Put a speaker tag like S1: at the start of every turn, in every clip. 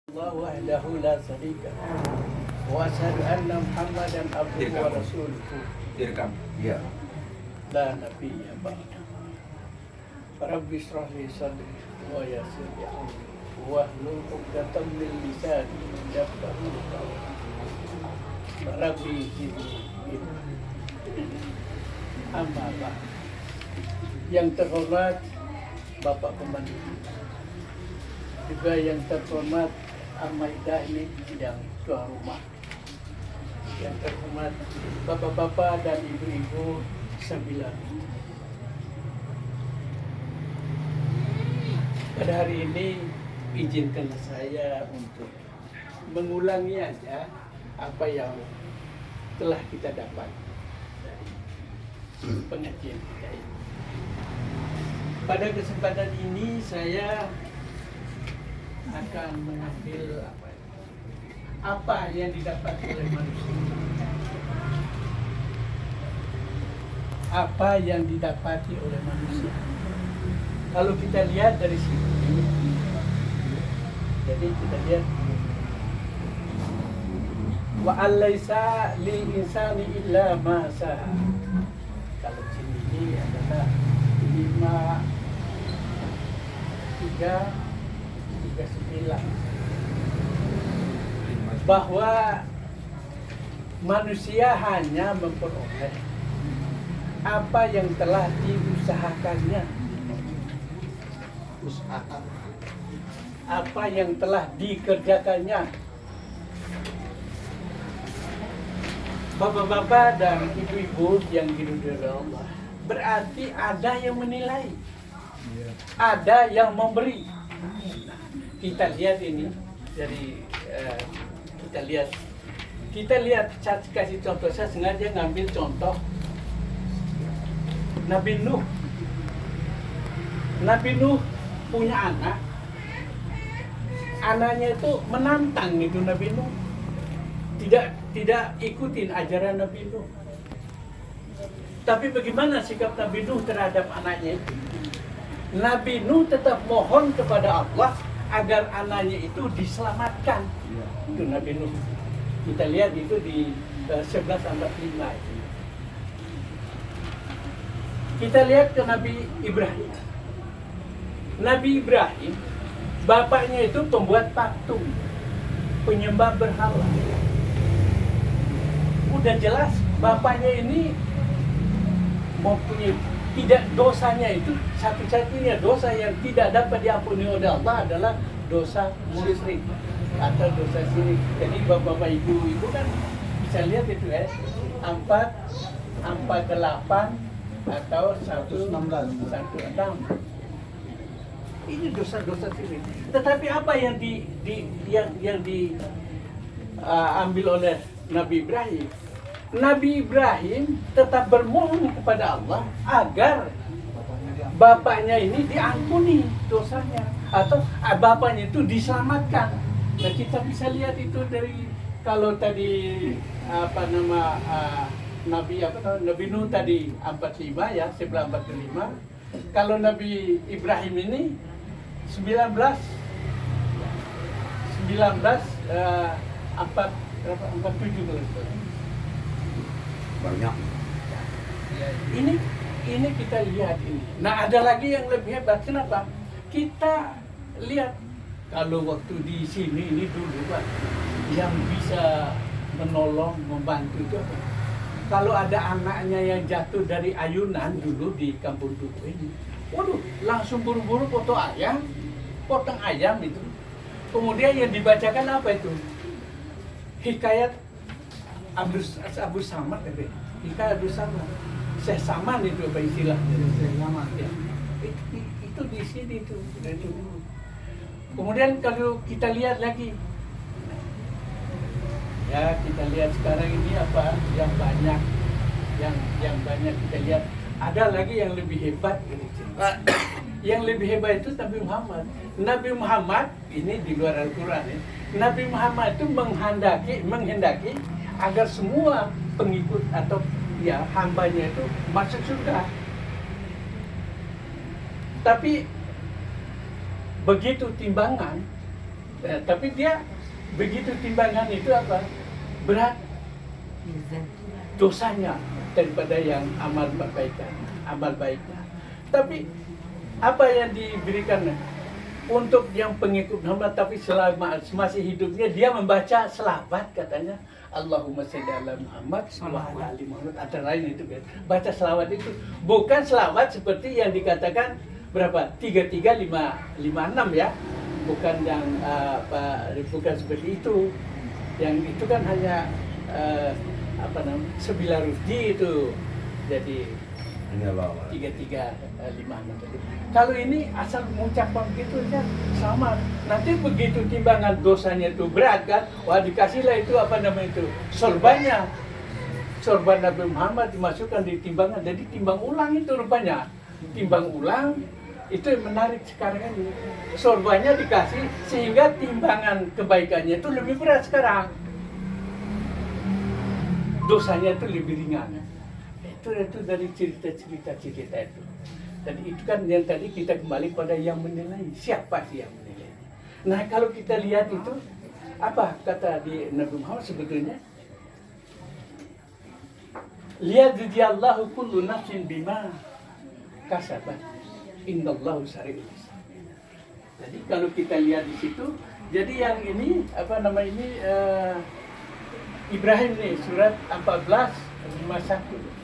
S1: Allah wahdahu la syarika lahu wa asyhadu anna Muhammadan abduhu wa rasuluhu.
S2: Direkam. Iya.
S1: La nabiyya ba'da. Rabbi shrah li sadri wa yassir li amri wahlul 'uqdatam min lisani yafqahu qawli. Rabbi zidni ilma. Amma ba'd. Yang terhormat Bapak Pemandu, juga yang terhormat Al-Maidah ini yang tuan rumah, yang terhormat bapak-bapak dan ibu-ibu sembilan. Pada hari ini izinkanlah saya untuk mengulangi aja apa yang telah kita dapat dari pengajian kita ini. Pada kesempatan ini saya akan mengambil apa yang didapat oleh manusia. Apa yang didapati oleh manusia. Kalau kita lihat dari sini, jadi kita lihat wa alaisa lil insani illa ma sa'a. Kalau sini ini adalah 5:39 bahwa manusia hanya memperoleh apa yang telah diusahakannya, apa yang telah dikerjakannya. Bapak-bapak dan ibu-ibu yang diridhoi Allah, berarti ada yang menilai, ada yang memberi. Kita lihat ini dari kita lihat saya kasih contoh. Saya sengaja ngambil contoh Nabi Nuh. Nabi Nuh punya anak, anaknya itu menantang itu Nabi Nuh, tidak ikutin ajaran Nabi Nuh. Tapi bagaimana sikap Nabi Nuh terhadap anaknya itu? Nabi Nuh tetap mohon kepada Allah agar anaknya itu diselamatkan. Itu Nabi Nuh. Kita lihat itu di 11:45. Kita lihat ke Nabi Ibrahim. Nabi Ibrahim, bapaknya itu pembuat patung, penyembah berhala. Udah jelas bapaknya ini mempunyai tidak, dosanya itu satu-satunya dosa yang tidak dapat diampuni oleh Allah adalah dosa musyrik atau dosa syirik. Jadi bapak-bapak ibu-ibu kan bisa lihat itu ya, 448 atau 116. Ini dosa-dosa syirik. Tetapi apa yang diambil oleh Nabi Ibrahim? Nabi Ibrahim tetap bermohon kepada Allah agar bapaknya ini diampuni dosanya atau bapaknya itu diselamatkan. Nah, kita bisa lihat itu dari, kalau tadi Nabi Nuh tadi 45 ya, 11:45. Kalau Nabi Ibrahim ini 47
S2: Banyak.
S1: Ini kita lihat ini. Nah, ada lagi yang lebih hebat. Kenapa? Kita lihat kalau waktu di sini ini dulu Pak, yang bisa menolong, membantu itu apa? Kalau ada anaknya yang jatuh dari ayunan dulu di kampung Duku ini, waduh, langsung buru-buru potong ayam itu. Kemudian yang dibacakan apa itu? Hikayat Abu Samad, Hikayat Abu Samad. Syekh Saman itu apa istilahnya? Syekh Saman ya. Itu di sini itu. Kemudian kalau kita lihat lagi, ya kita lihat sekarang ini apa yang banyak, yang banyak kita lihat. Ada lagi yang lebih hebat. Yang lebih hebat itu Nabi Muhammad. Nabi Muhammad ini di luar Al-Quran ya. Nabi Muhammad itu menghendaki agar semua pengikut atau ya hambanya itu masuk surga. Tapi begitu timbangan Tapi dia begitu timbangan itu apa? Berat dosanya daripada yang amal baiknya. Tapi apa yang diberikan untuk yang pengikut Muhammad, tapi selama masih hidupnya dia membaca selawat katanya. Allahumma sholli ala Muhammad wa ala ali Muhammad. Ada lain itu kan. Baca selawat itu bukan selawat seperti yang dikatakan berapa? 3356 ya. Bukan yang bukan seperti itu. Yang itu kan hanya Sabila Rusdi itu. Jadi 3356 tadi. Kalau ini asal mengucapkan gitu aja sama. Nanti begitu timbangan dosanya itu berat kan, wah dikasihlah itu sorban Nabi Muhammad dimasukkan di timbangan. Jadi timbang ulang itu rupanya. Timbang ulang itu yang menarik sekarang ini. Sorbannya dikasih sehingga timbangan kebaikannya itu lebih berat sekarang. Dosanya itu lebih ringan. Itu dari cerita itu. Jadi itu kan yang tadi kita kembali pada yang menilai. Siapa sih yang menilai? Nah kalau kita lihat itu, apa kata di Nabi Muhammad sebetulnya? Liyajziyallahu kullu nafsin bima kasabat. Indallahu sari'ul hisab. Jadi kalau kita lihat di situ, jadi yang ini Ibrahim nih surat 14:51.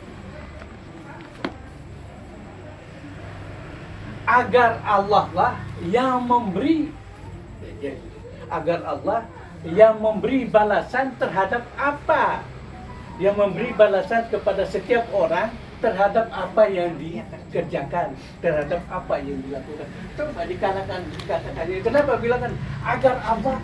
S1: Agar Allah lah yang memberi, agar Allah yang memberi balasan terhadap apa, yang memberi balasan kepada setiap orang terhadap apa yang dikerjakan, terhadap apa yang dilakukan. Coba dikatakan, kenapa bilang kan agar Allah?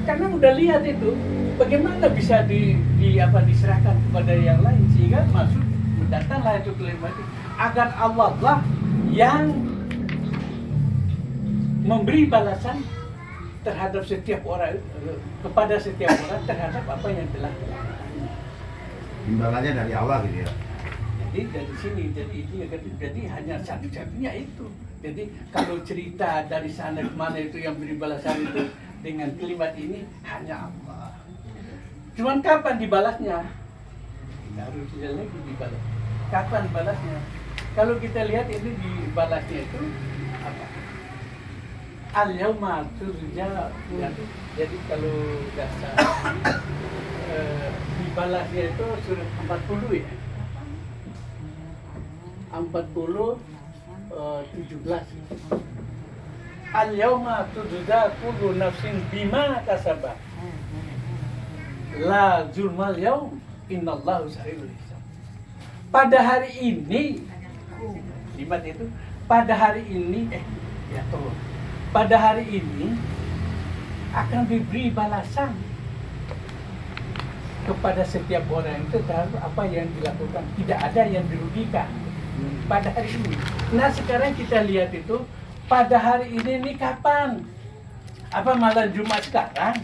S1: Karena udah lihat itu, bagaimana bisa diserahkan kepada yang lain sehingga masuk datanglah itu kalimat itu. Agar Allah lah yang memberi balasan terhadap setiap orang, kepada setiap orang terhadap apa yang telah dilakukan.
S2: Imbalannya dari Allah gitu ya.
S1: Jadi dari sini, jadi hanya satu-satunya itu. Jadi kalau cerita dari sana ke mana itu yang beri balasan itu dengan kalimat ini hanya Allah. Cuman kapan dibalasnya? Harus tidak lagi dibalas. Kapan balasnya? Kalau kita lihat ini dibalasnya itu apa? Al-yauma turja. Jadi kalau dasar dibalasnya itu surat 40 ya. 40 17. Al-yauma turja kullu nafsin bima kasabat. La zulmal yaum innallahu sari'ul hisab. Pada hari ini kalimat itu pada hari ini pada hari ini akan diberi balasan kepada setiap orang itu terhadap apa yang dilakukan. Tidak ada yang dirugikan pada hari ini. Nah sekarang kita lihat itu pada hari ini kapan? Apa malam Jumat sekarang?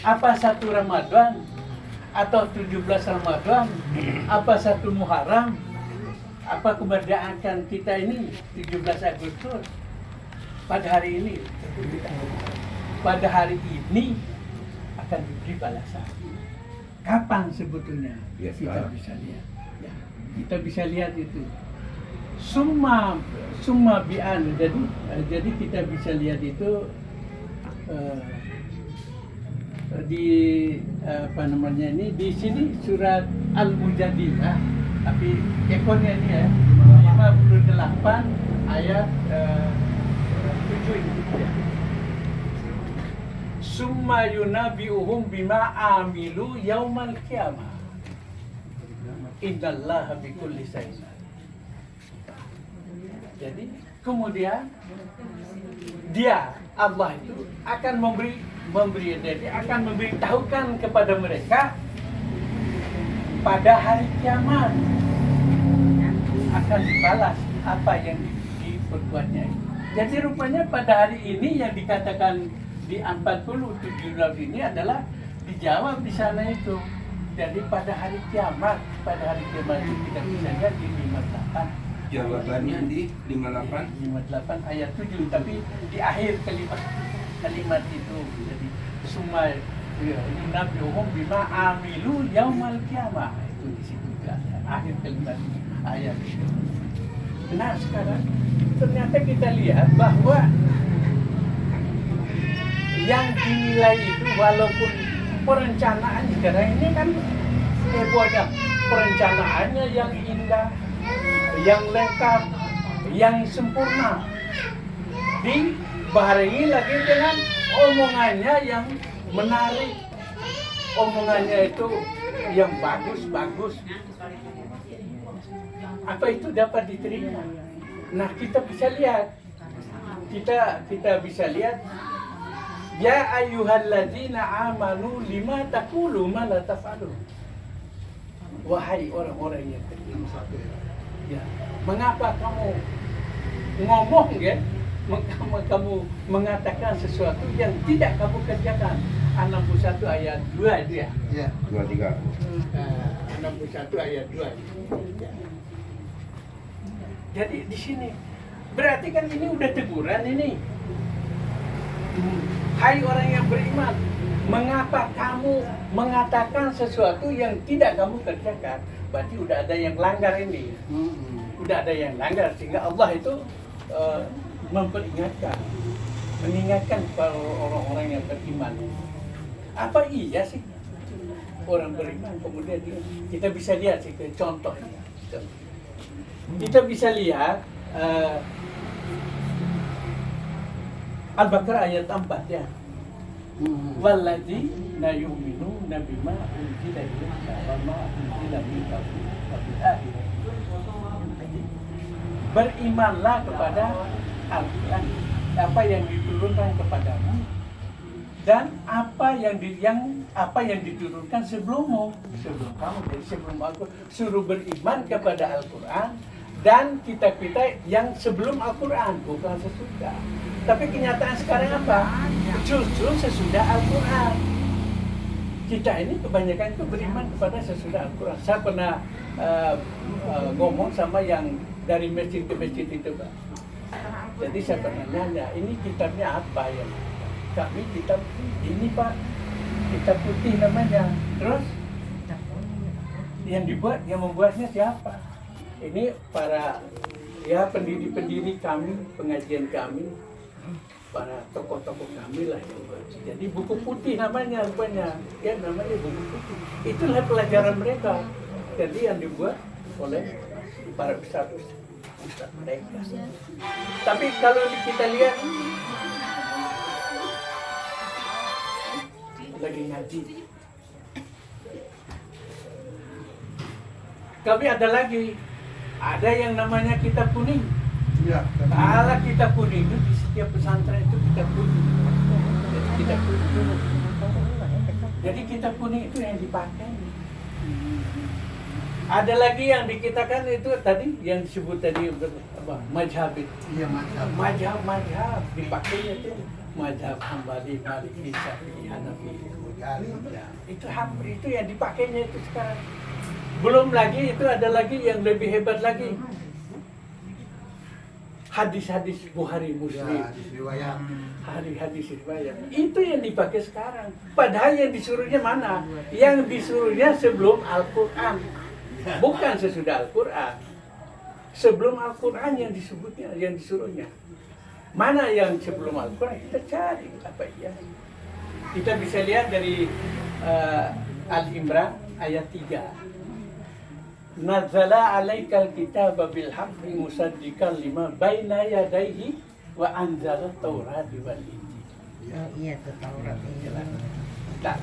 S1: Apa 1 Ramadan? Atau 17 Ramadan? Apa 1 Muharram? Apa kemerdekaan kita ini 17 Agustus? Pada hari ini, pada hari ini akan diberi balasan. Kapan sebetulnya?
S2: Ya,
S1: kita bisa lihat. Ya, kita bisa lihat itu. Summa bi'an. Jadi kita bisa lihat itu di di sini surat Al-Mujadilah, tapi ekornya ini ya 58 ayat 7 ini ya. Summa yunabi'uhum bima amilu yaumal qiyamah. Innallaha bikulli syai'in. Jadi kemudian dia Allah itu akan akan memberitahukan kepada mereka pada hari kiamat akan dibalas apa yang diperbuatnya. Jadi rupanya pada hari ini yang dikatakan di 40-17 ini adalah dijawab di sana itu. Jadi pada hari kiamat itu kita bisa lihat di 58.
S3: Jawabannya di 58
S1: ayat 7, tapi di akhir kalimat kalimat itu. Jadi summa yunabbi'uhum bima amilu yaumal qiyamah. Itu di situ kan akhir kalimat ayat itu. Nah sekarang ternyata kita lihat bahwa yang dinilai itu walaupun perencanaan sekarang ini kan ada perencanaannya yang indah, yang lengkap, yang sempurna, dibarengi lagi dengan omongannya yang menarik, omongannya itu yang bagus-bagus. Apa itu dapat diterima? Nah kita bisa lihat, kita bisa lihat, ya ayyuhalladzina amanu lima taqulu ma la taf'alun. Wahai orang-orang yang beriman, ya, mengapa kamu ngomong ya? Kamu mengatakan sesuatu yang tidak kamu kerjakan. 61 ayat 2 itu ya.
S2: Iya, 23.
S1: 61 ayat 2. Ya. Jadi di sini berarti kan ini udah teguran ini. Hai orang yang beriman, mengapa kamu mengatakan sesuatu yang tidak kamu kerjakan? Berarti udah ada yang langgar ini. Udah ada yang langgar sehingga Allah itu mengingatkan para orang-orang yang beriman. Apa iya sih orang beriman kemudian kita bisa lihat sih contoh ini. Kita bisa lihat Al-Baqarah ayat 4 ya. Walladzina yu'minuna bima unzila ilaika wa ma unzila min qablika wa bil akhirati. Berimanlah kepada Al-Quran, apa yang diturunkan kepadamu dan apa yang diturunkan sebelum kamu. Jadi sebelum aku suruh beriman kepada Al-Quran dan kitab-kitab yang sebelum Al-Quran, bukan sesudah. Tapi kenyataan sekarang apa? Justru sesudah Al-Quran. Kita ini kebanyakan itu beriman kepada sesudah Al-Quran. Saya pernah ngomong sama yang dari masjid ke masjid itu, Pak. Jadi saya pernah nanya, ini kitabnya apa ya? Kami kitab ini, Pak, kitab putih namanya. Terus yang membuatnya siapa? Ini para ya pendiri kami, pengajian kami, para tokoh-tokoh kami lah itu. Jadi buku putih namanya rupanya, ya namanya buku putih. Itulah pelajaran mereka. Jadi yang dibuat oleh para ustaz mereka. Tapi kalau kita lihat lagi ngaji, kami ada yang namanya kitab kuning.
S2: Iya.
S1: Kalau kitab kuning itu di setiap pesantren itu kitab kuning. Jadi kitab kuning. Jadi kitab kuning itu yang dipakai. Ada lagi yang dikitakan itu tadi yang disebut tadi apa? Mazhab itu.
S2: Iya, mazhab.
S1: Mazhab dipakainya itu mazhab Hambali, Maliki, Syafi'i, Hanafi. Ya, itu yang dipakainya itu sekarang. Belum lagi itu ada lagi yang lebih hebat lagi. Hadis-hadis Bukhari Muslim.
S2: Ya, hadis riwayat.
S1: Hadis riwayat. Itu yang dipakai sekarang. Padahal yang disuruhnya mana? Yang disuruhnya sebelum Al-Quran. Bukan sesudah Al-Quran. Sebelum Al-Quran yang disuruhnya. Mana yang sebelum Al-Quran? Kita cari apa ya. Kita bisa lihat dari Al-Imran ayat 3. Nazzala alaikal kitaba bil haqqi musaddiqan lima baina yadayhi wa anzala Taurat wal Injil.
S3: Iya, itu Taurat.
S1: Tak.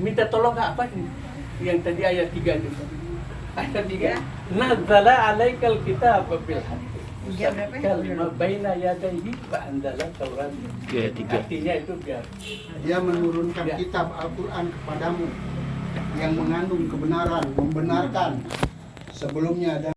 S1: Minta tolong apa sih? Yang tadi ayat 3 itu. Ayat 3. Nazzala alaikal kitaba bil haqqi musaddiqan lima baina yadayhi wa anzala Taurat. Artinya itu biar
S4: Dia menurunkan kitab Al-Quran kepadamu yang mengandung kebenaran, membenarkan sebelumnya dan